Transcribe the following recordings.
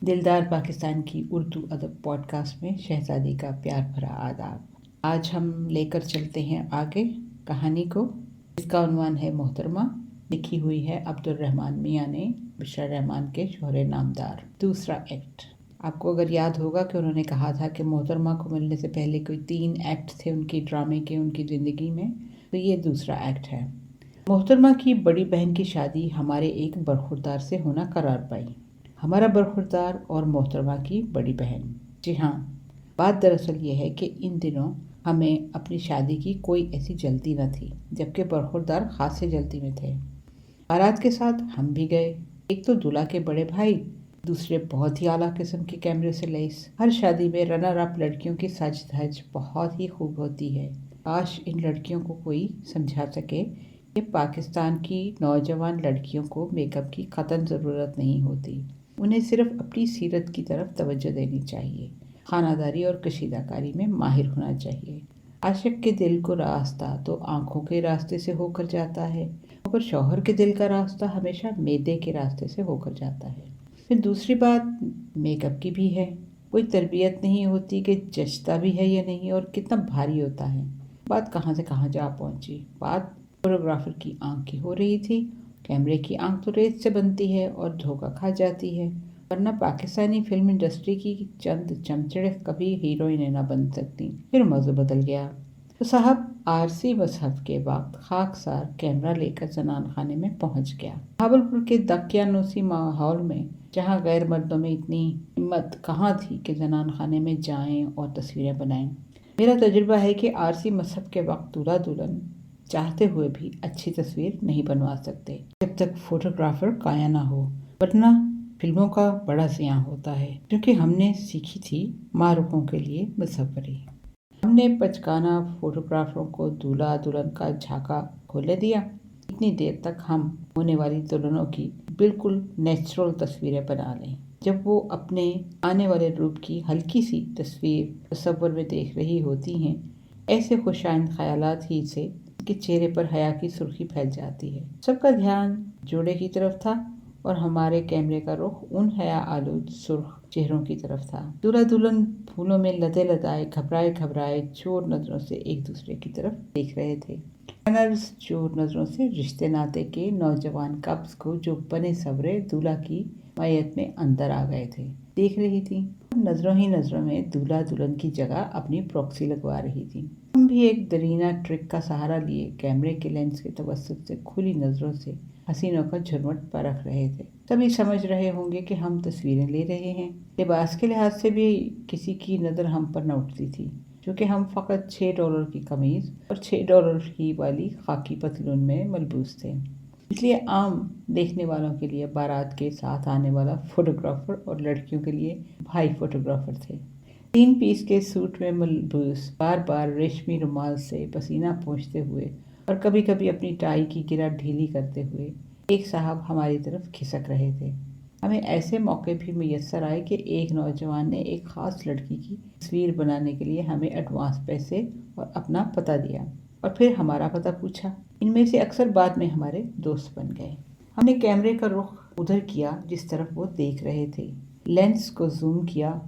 दिलदार पाकिस्तान की उर्दू अदब पॉडकास्ट में शहजादी का प्यार भरा आदाब। आज हम लेकर चलते हैं आगे कहानी को, जिसका उन्वान है मोहतरमा। लिखी हुई है अब्दुल रहमान मियाँ ने बशर रहमान के शोहरे नामदार। दूसरा एक्ट। आपको अगर याद होगा कि उन्होंने कहा था कि मोहतरमा को मिलने से पहले कोई 3 एक्ट थे उनकी ड्रामे के, उनकी ज़िंदगी में, तो ये दूसरा एक्ट है। मोहतरमा की बड़ी बहन की शादी हमारे एक बरखुरदार से होना करार पाई। हमारा बरखुरदार और मोहतरमा की बड़ी बहन। जी हाँ, बात दरअसल ये है कि इन दिनों हमें अपनी शादी की कोई ऐसी जल्दी न थी, जबकि बरखुरदार खासी जल्दी में थे। बारात के साथ हम भी गए। एक तो दूल्हा के बड़े भाई, दूसरे बहुत ही आला किस्म के कैमरे से लैस। हर शादी में रनर अप लड़कियों की सज धज बहुत ही खूब होती है। काश इन लड़कियों को कोई समझा सके कि पाकिस्तान की नौजवान लड़कियों को मेकअप की कतई ज़रूरत नहीं होती। उन्हें सिर्फ अपनी सीरत की तरफ तवज्जो देनी चाहिए। खानादारी और कशीदाकारी में माहिर होना चाहिए। आशिक के दिल को रास्ता तो आंखों के रास्ते से होकर जाता है, मगर शौहर के दिल का रास्ता हमेशा मैदे के रास्ते से होकर जाता है। फिर दूसरी बात मेकअप की भी है। कोई तरबियत नहीं होती कि जचता भी है या नहीं और कितना भारी होता है। बात कहाँ से कहाँ जा पहुँची। बात फोटोग्राफर की आंख की हो रही थी। कैमरे की आंख तो रेत से बनती है और धोखा खा जाती है, वरना पाकिस्तानी फिल्म इंडस्ट्री की चंद चमचड़े कभी हीरोइन न बन सकती। फिर मौजू बदल गया तो साहब आरसी मजहब के वक्त खाकसार कैमरा लेकर जनान खाने में पहुंच गया। भावलपुर के दकियानूसी माहौल में, जहां गैर मर्दों में इतनी हिम्मत कहाँ थी कि जनान खाने में जाएं और तस्वीरें बनाएं। मेरा तजुर्बा है कि आरसी मजहब के वक्त दूल्हा दुल्हन चाहते हुए भी अच्छी तस्वीर नहीं बनवा सकते जब तक फोटोग्राफर काया ना हो, वरना फिल्मों का बड़ा ज़ियां होता है। क्योंकि हमने सीखी थी मारूफों के लिए मुसव्वरी। हमने पचकाना फोटोग्राफरों को दूल्हा दुल्हन का झाका खोले दिया। इतनी देर तक हम होने वाली दुल्हनों की बिल्कुल नेचुरल तस्वीरें बना लें। जब वो अपने आने वाले रूप की हल्की सी तस्वीर तस्वर में देख रही होती हैं, ऐसे खुशाइंद ख्यालात ही से के चेहरे पर हया की सुर्खी फैल जाती है। सबका ध्यान जोड़े की तरफ था और हमारे कैमरे का रुख उन हया आलूद सुर्ख चेहरों की तरफ था। दूल्हा दुल्हन फूलों में लदे लदाए घबराए घबराए चोर नजरों से एक दूसरे की तरफ देख रहे थे। चोर नजरों से रिश्ते नाते के नौजवान कब्ज को जो बने सवरे दूल्हा की मैयत में अंदर आ गए थे देख रही थी। नजरों ही नजरों में दूल्हा दुल्हन की जगह अपनी प्रॉक्सी लगवा रही थी। हम भी एक दरीना ट्रिक का सहारा लिए कैमरे के लेंस के तवस्सुत से खुली नजरों से हसीनों का झुरमुट परख रहे थे। सभी समझ रहे होंगे कि हम तस्वीरें ले रहे हैं। लिबास के लिहाज से भी किसी की नज़र हम पर न उठती थी, क्योंकि हम फ़कत $6 की कमीज़ और $6 ही वाली खाकी पतलून में मलबूस थे। इसलिए आम देखने वालों के लिए बारात के साथ आने वाला फोटोग्राफर और लड़कियों के लिए भाई फोटोग्राफर थे। 3 पीस के सूट में मलबूस, बार बार रेशमी रुमाल से पसीना पोंछते हुए और कभी कभी अपनी टाई की गिरा ढीली करते हुए एक साहब हमारी तरफ खिसक रहे थे। हमें ऐसे मौके भी मुयस्सर आए कि एक नौजवान ने एक ख़ास लड़की की तस्वीर बनाने के लिए हमें एडवांस पैसे और अपना पता दिया और फिर हमारा पता पूछा। इनमें से अक्सर बाद में हमारे दोस्त बन गए। हमने कैमरे का रुख उधर किया जिस तरफ वो देख रहे थे। लेंस को जूम किया।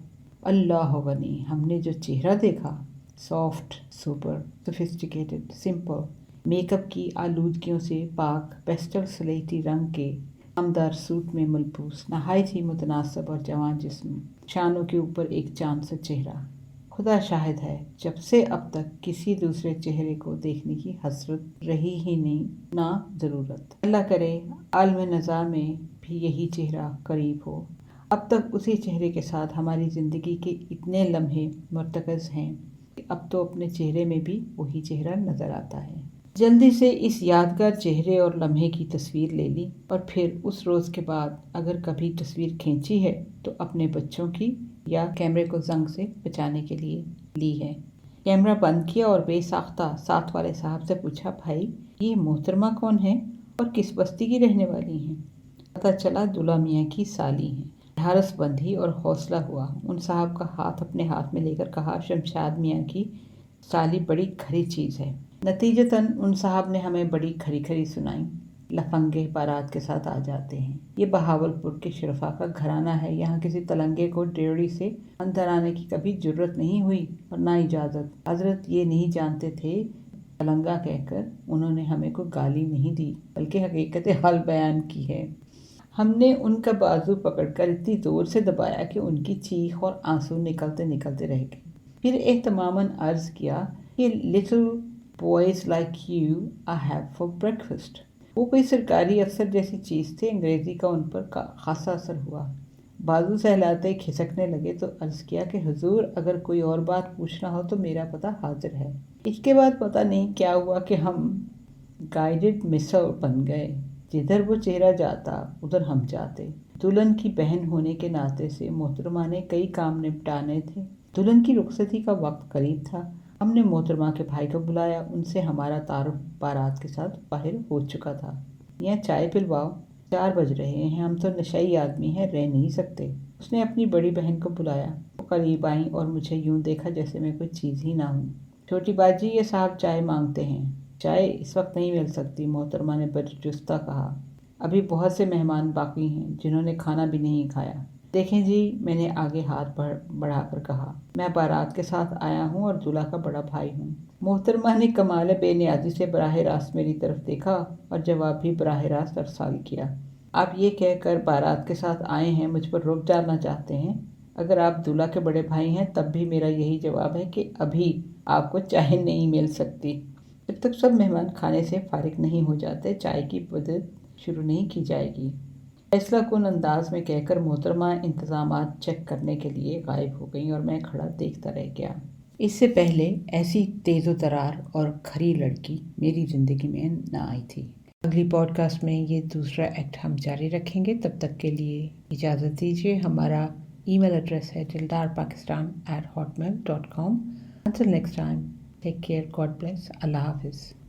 अल्लाह गनी, हमने जो चेहरा देखा, soft, super, sophisticated, simple, makeup की आलूदगियों से पाक पेस्टल स्लेटी रंग के आमदार सूट में मलबूस, नहायत ही मुतनासिब और जवान जिस्म, शानों के ऊपर एक चांद सा चेहरा। खुदा शाहिद है, जब से अब तक किसी दूसरे चेहरे को देखने की हसरत रही ही नहीं, ना ज़रूरत। अल्लाह करे आलम नज़ार में भी यही चेहरा करीब हो। अब तक उसी चेहरे के साथ हमारी ज़िंदगी के इतने लम्हे मरतकज़ हैं कि अब तो अपने चेहरे में भी वही चेहरा नज़र आता है। जल्दी से इस यादगार चेहरे और लम्हे की तस्वीर ले ली और फिर उस रोज़ के बाद अगर कभी तस्वीर खींची है तो अपने बच्चों की या कैमरे को जंग से बचाने के लिए ली है। कैमरा बंद किया और बेसाख्ता साथ वाले साहब से पूछा, भाई ये मोहतरमा कौन है और किस बस्ती की रहने वाली हैं? पता चला दूल्हा मियाँ की साली हैं। ढारस बंधी और हौसला हुआ। उन साहब का हाथ अपने हाथ में लेकर कहा, शमशाद मियाँ की साली बड़ी खरी चीज़ है। नतीजतन उन साहब ने हमें बड़ी खरी खरी सुनाई। लफंगे बारात के साथ आ जाते हैं। ये बहावलपुर के शरफा का घराना है। यहाँ किसी तलंगे को डेयरी से अंदर आने की कभी जरूरत नहीं हुई और ना इजाज़त। हजरत ये नहीं जानते थे, तलंगा कहकर उन्होंने हमें कोई गाली नहीं दी, बल्कि हकीकत हाल बयान की है। हमने उनका बाजू पकड़कर इतनी ज़ोर से दबाया कि उनकी चीख और आंसू निकलते निकलते रह गए। फिर एहतमामन अर्ज़ किया कि little boys like you I have for breakfast. वो कोई सरकारी अफसर जैसी चीज़ थी। अंग्रेज़ी का उन पर खासा असर हुआ। बाजू सहलाते खिसकने लगे तो अर्ज़ किया कि हुजूर, अगर कोई और बात पूछना हो तो मेरा पता हाजिर है। इसके बाद पता नहीं क्या हुआ कि हम गाइडेड मिसल बन गए। जिधर वो चेहरा जाता उधर हम जाते। दुल्हन की बहन होने के नाते से मोहतरमा ने कई काम निपटाने थे। दुल्हन की रुखसती का वक्त करीब था। हमने मोहतरमा के भाई को बुलाया। उनसे हमारा तारुफ बारात के साथ बाहर हो चुका था। यहाँ चाय पिलवाओ, 4 बज रहे हैं, हम तो नशाई आदमी हैं, रह नहीं सकते। उसने अपनी बड़ी बहन को बुलाया। वो करीब आई और मुझे यूं देखा जैसे मैं कोई चीज़ ही ना हूँ। छोटी बाजी, ये साहब चाय मांगते हैं। चाय इस वक्त नहीं मिल सकती, मोहतरमा ने बरजुस्ता कहा। अभी बहुत से मेहमान बाकी हैं जिन्होंने खाना भी नहीं खाया। देखें जी, मैंने आगे हाथ बढ़ाकर कहा, मैं बारात के साथ आया हूँ और दूल्हा का बड़ा भाई हूँ। मोहतरमा ने कमाल बेनियाजी से बराह रास्त मेरी तरफ देखा और जवाब भी बराह रास्त अरसाल किया। आप ये कहकर बारात के साथ आए हैं, मुझ पर रोक डालना चाहते हैं। अगर आप दूल्हा के बड़े भाई हैं तब भी मेरा यही जवाब है कि अभी आपको चाय नहीं मिल सकती। जब तक सब मेहमान खाने से फारिग नहीं हो जाते, चाय की बदत शुरू नहीं की जाएगी। फैसला कुन अंदाज में कहकर मोहतरमा इंतजामात चेक करने के लिए गायब हो गई और मैं खड़ा देखता रह गया। इससे पहले ऐसी तेज़ो तरार और खरी लड़की मेरी ज़िंदगी में ना आई थी। अगली पॉडकास्ट में ये दूसरा एक्ट हम जारी रखेंगे। तब तक के लिए इजाज़त दीजिए। हमारा ईमेल एड्रेस है dildarpakistan@hotmail.com। Until next time, take care, God bless, Allah Hafiz.